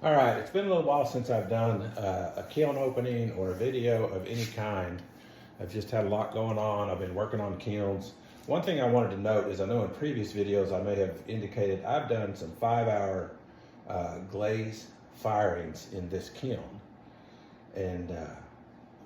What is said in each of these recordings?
All right, it's been a little while since I've done a kiln opening or a video of any kind. I've just had a lot going on. I've been working on kilns. One thing I wanted to note is I know in previous videos I may have indicated I've done some 5-hour glaze firings in this kiln. And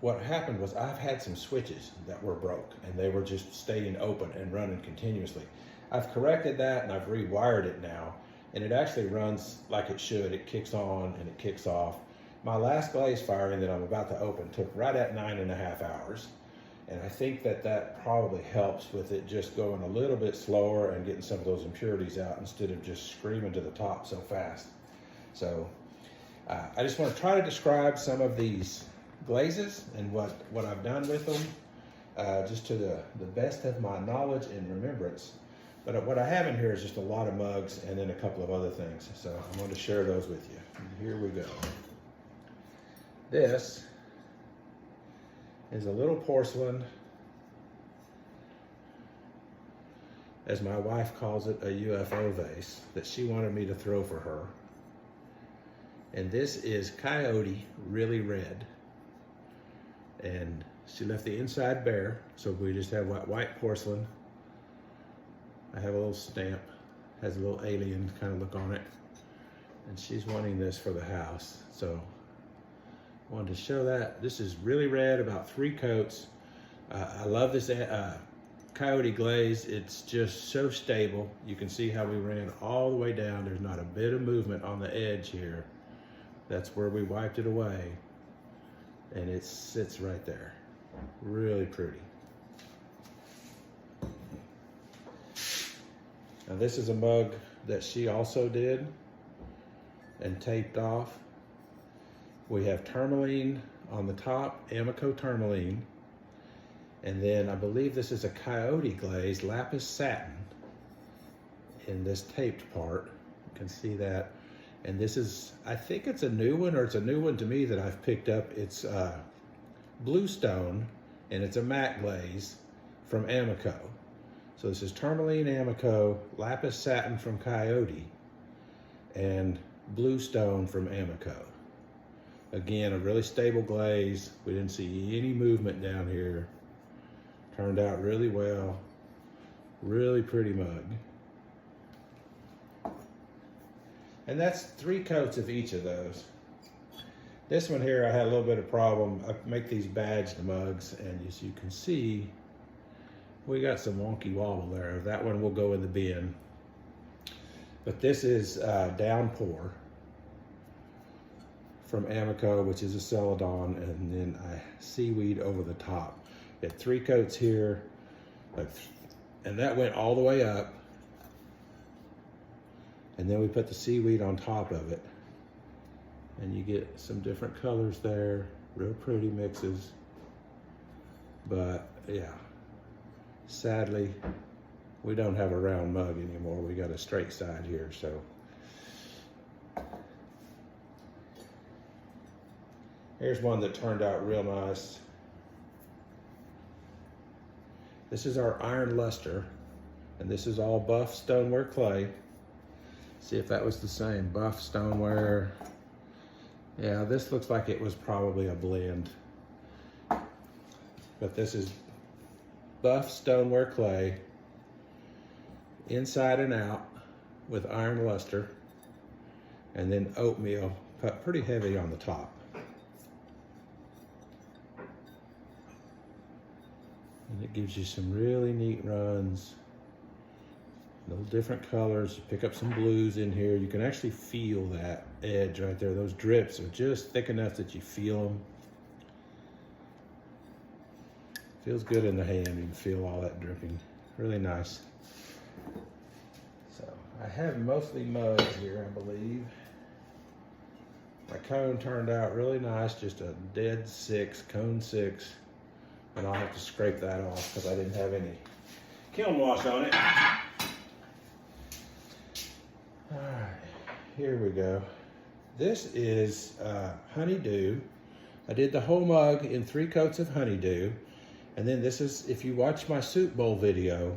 what happened was I've had some switches that were broke and they were just staying open and running continuously. I've corrected that and I've rewired it now. And it actually runs like it should. It kicks on and it kicks off. My last glaze firing that I'm about to open took right at 9.5 hours. And I think that that probably helps with it just going a little bit slower and getting some of those impurities out instead of just screaming to the top so fast. So I just want to try to describe some of these glazes and what I've done with them, just to the best of my knowledge and remembrance. But what I have in here is just a lot of mugs and then a couple of other things. So I'm going to share those with you. And here we go. This is a little porcelain, as my wife calls it, a UFO vase that she wanted me to throw for her. And this is Coyote Really Red. And she left the inside bare, so we just have white porcelain. I have a little stamp, has a little alien kind of look on it. And she's wanting this for the house. So I wanted to show that. This is really red, about 3 coats. I love this Coyote glaze. It's just so stable. You can see how we ran all the way down. There's not a bit of movement on the edge here. That's where we wiped it away. And it sits right there. Really pretty. Now this is a mug that she also did and taped off. We have tourmaline on the top, Amaco tourmaline. And then I believe this is a Coyote glaze, lapis satin in this taped part. You can see that. And this is, I think it's a new one, or it's a new one to me that I've picked up. It's bluestone, and it's a matte glaze from Amaco. So this is tourmaline Amaco, lapis satin from Coyote, and bluestone from Amaco. Again, a really stable glaze. We didn't see any movement down here. Turned out really well. Really pretty mug. And that's 3 coats of each of those. This one here, I had a little bit of problem. I make these badged mugs, and as you can see, we got some wonky wobble there. That one will go in the bin. But this is Downpour from Amaco, which is a Celadon, and then seaweed over the top. We had 3 coats here, and that went all the way up. And then we put the seaweed on top of it. And you get some different colors there, real pretty mixes. But yeah. Sadly, we don't have a round mug anymore. We got a straight side here, so. Here's one that turned out real nice. This is our iron luster, and this is all buff stoneware clay. See if that was the same, buff stoneware. Yeah, this looks like it was probably a blend. But this is buff stoneware clay, inside and out with iron luster, and then oatmeal, cut pretty heavy on the top. And it gives you some really neat runs, little different colors. You pick up some blues in here. You can actually feel that edge right there. Those drips are just thick enough that you feel them. Feels good in the hand. You can feel all that dripping. Really nice. So I have mostly mugs here, I believe. My cone turned out really nice, just a dead 6, cone 6. And I'll have to scrape that off because I didn't have any kiln wash on it. All right, here we go. This is honeydew. I did the whole mug in 3 coats of honeydew. And then this is, if you watch my soup bowl video,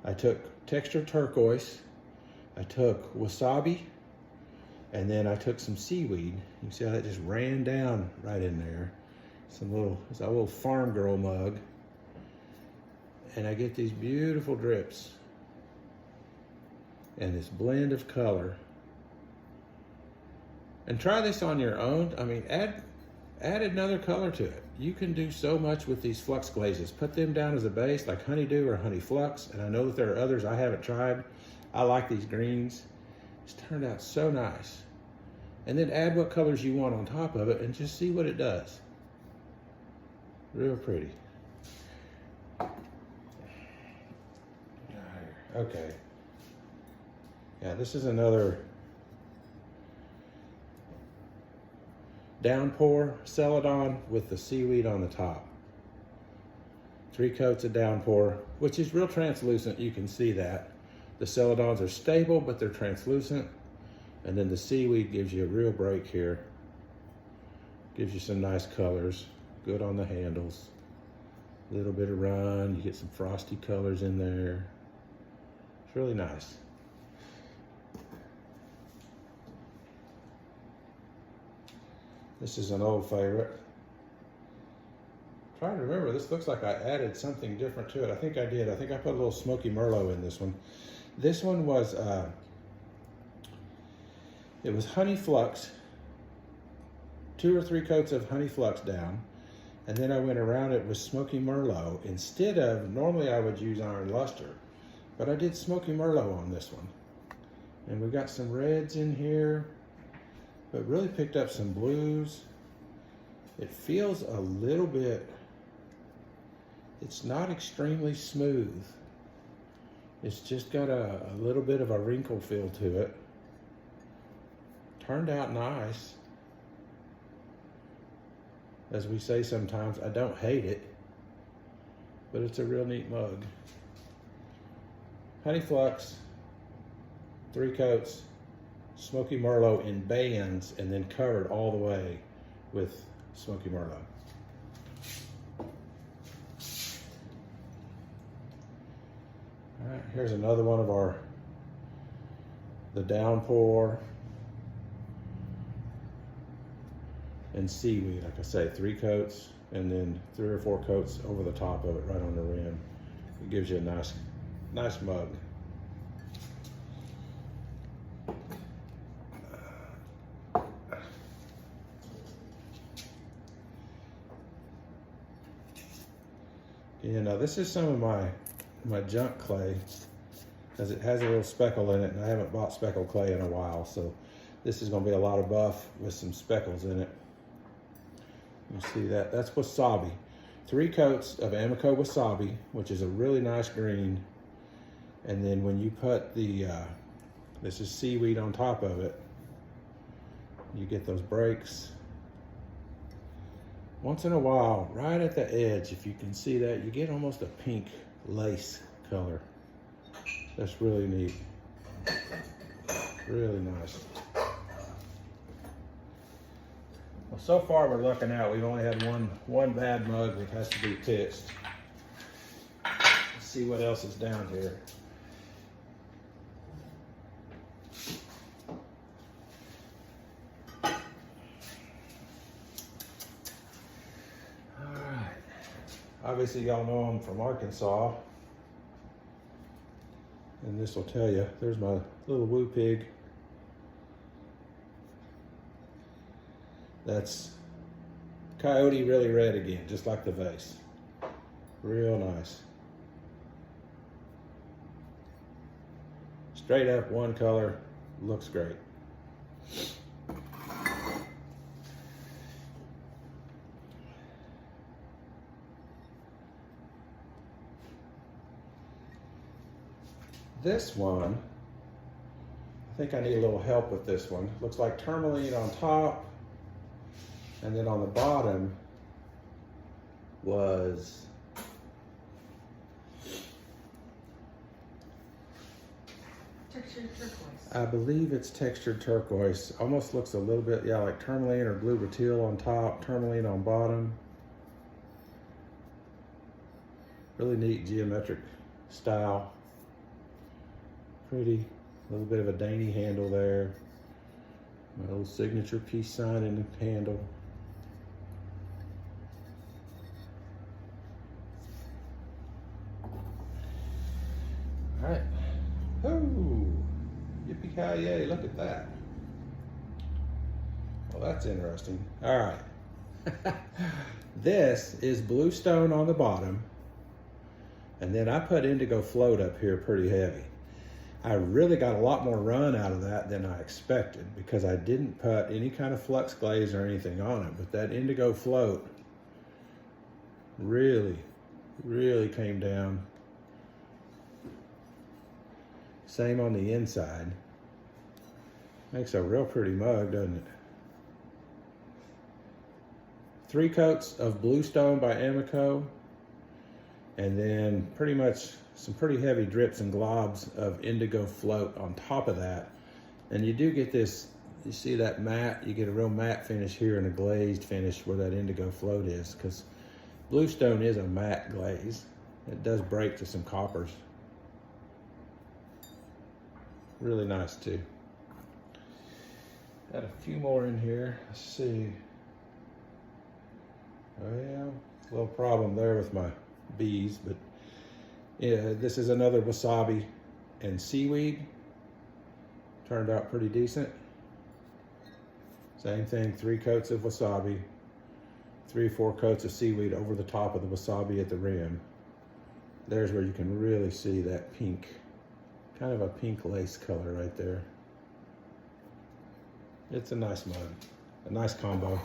I took textured turquoise, I took wasabi, And then I took some seaweed. You can see how that just ran down right in there. It's a little farm girl mug. And I get these beautiful drips and this blend of color. And try this on your own. I mean, add another color to it. You can do so much with these Flux glazes. Put them down as a base like Honeydew or Honey Flux. And I know that there are others I haven't tried. I like these greens. It's turned out so nice. And then add what colors you want on top of it and just see what it does. Real pretty. Okay. Yeah, this is another downpour Celadon with the seaweed on the top. 3 coats of downpour, which is real translucent. You can see that. The Celadons are stable, but they're translucent. And then the seaweed gives you a real break here. Gives you some nice colors. Good on the handles. A little bit of run. You get some frosty colors in there. It's really nice. This is an old favorite. I'm trying to remember, this looks like I added something different to it. I think I did. I think I put a little Smoky Merlot in this one. This one was, it was Honey Flux, 2 or 3 coats of Honey Flux down. And then I went around it with Smoky Merlot. Instead of, normally I would use Iron Luster, but I did Smoky Merlot on this one. And we've got some reds in here, but really picked up some blues. It feels a little bit, it's not extremely smooth. It's just got a little bit of a wrinkle feel to it. Turned out nice. As we say sometimes, I don't hate it, but it's a real neat mug. Honey Flux, 3 coats, Smoky Merlot in bands, and then covered all the way with Smoky Merlot. All right, here's another one of the downpour and seaweed. Like I say, 3 coats and then 3 or 4 coats over the top of it, right on the rim. It gives you a nice mug. Yeah, now this is some of my junk clay, because it has a little speckle in it, and I haven't bought speckled clay in a while, so this is going to be a lot of buff with some speckles in it. You see that? That's wasabi. 3 coats of Amaco wasabi, which is a really nice green, and then when you put this is seaweed on top of it, you get those breaks. Once in a while, right at the edge, if you can see that, you get almost a pink lace color. That's really neat. Really nice. Well, so far we're looking out. We've only had one bad mug that has to be pitched. Let's see what else is down here. Obviously, y'all know I'm from Arkansas, and this will tell you. There's my little woo pig. That's Coyote Really Red again, just like the vase. Real nice. Straight up, one color, looks great. This one, I think I need a little help with this one. Looks like tourmaline on top, and then on the bottom was textured turquoise. I believe it's textured turquoise. Almost looks a little bit, yeah, like tourmaline or blue rutile on top, tourmaline on bottom. Really neat geometric style. Pretty, a little bit of a dainty handle there. My little signature peace sign in the handle. All right. Oh, yippee-ki-yay, look at that. Well, that's interesting. All right. This is bluestone on the bottom, and then I put indigo float up here pretty heavy. I really got a lot more run out of that than I expected because I didn't put any kind of flux glaze or anything on it, but that indigo float really came down. Same on the inside. Makes a real pretty mug, doesn't it? 3 coats of bluestone by Amaco, and then pretty much some pretty heavy drips and globs of indigo float on top of that. And you do get this, you see that matte, you get a real matte finish here and a glazed finish where that indigo float is, because bluestone is a matte glaze. It does break to some coppers. Really nice too. Got a few more in here. Let's see. Well, a little problem there with my bees, but yeah, this is another wasabi and seaweed. Turned out pretty decent. Same thing, 3 coats of wasabi, 3 or 4 coats of seaweed over the top of the wasabi at the rim. There's where you can really see that pink, kind of a pink lace color right there. It's a nice mug, a nice combo.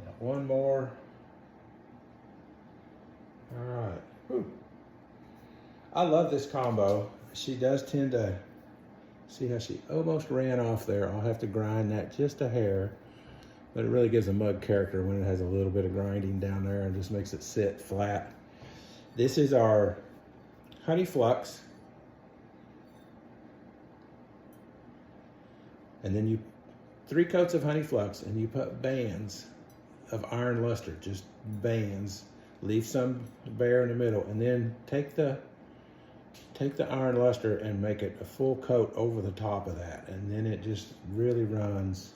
Got one more. All right. Whew. I love this combo. She does tend to, see how she almost ran off there. I'll have to grind that just a hair, but it really gives a mug character when it has a little bit of grinding down there and just makes it sit flat. This is our honey flux. And then you, 3 coats of honey flux, and you put bands of iron luster, just bands. Leave some bare in the middle, and then take the iron luster and make it a full coat over the top of that, and then it just really runs.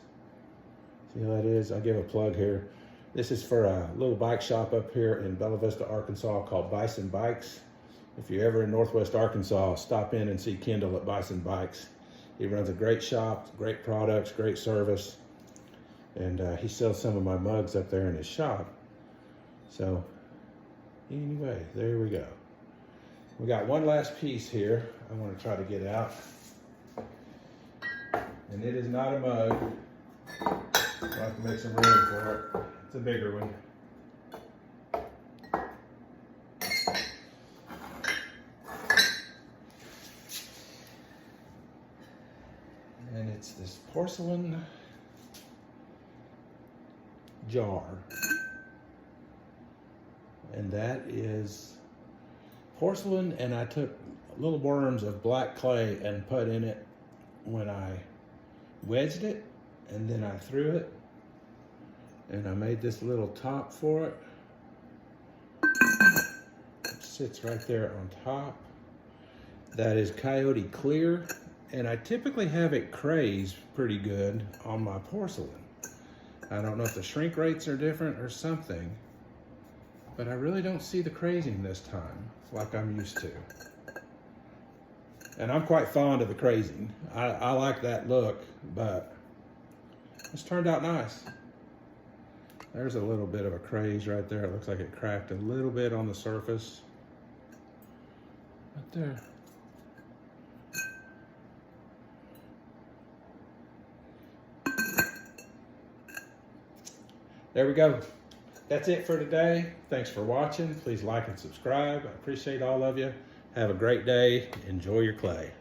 See how that is? I'll give a plug here. This is for a little bike shop up here in Bella Vista, Arkansas called Bison Bikes. If you're ever in Northwest Arkansas, stop in and see Kendall at Bison Bikes. He runs a great shop, great products, great service, and he sells some of my mugs up there in his shop. So anyway, there we go. We got one last piece here I want to try to get out. And it is not a mug. I'll have to make some room for it. It's a bigger one. And it's this porcelain jar. And that is porcelain, and I took little worms of black clay and put in it when I wedged it, and then I threw it, and I made this little top for it. It sits right there on top. That is coyote clear, and I typically have it crazed pretty good on my porcelain. I don't know if the shrink rates are different or something, but I really don't see the crazing this time like I'm used to. And I'm quite fond of the crazing. I like that look, but it's turned out nice. There's a little bit of a craze right there. It looks like it cracked a little bit on the surface. Right there. There we go. That's it for today. Thanks for watching. Please like and subscribe. I appreciate all of you. Have a great day. Enjoy your clay.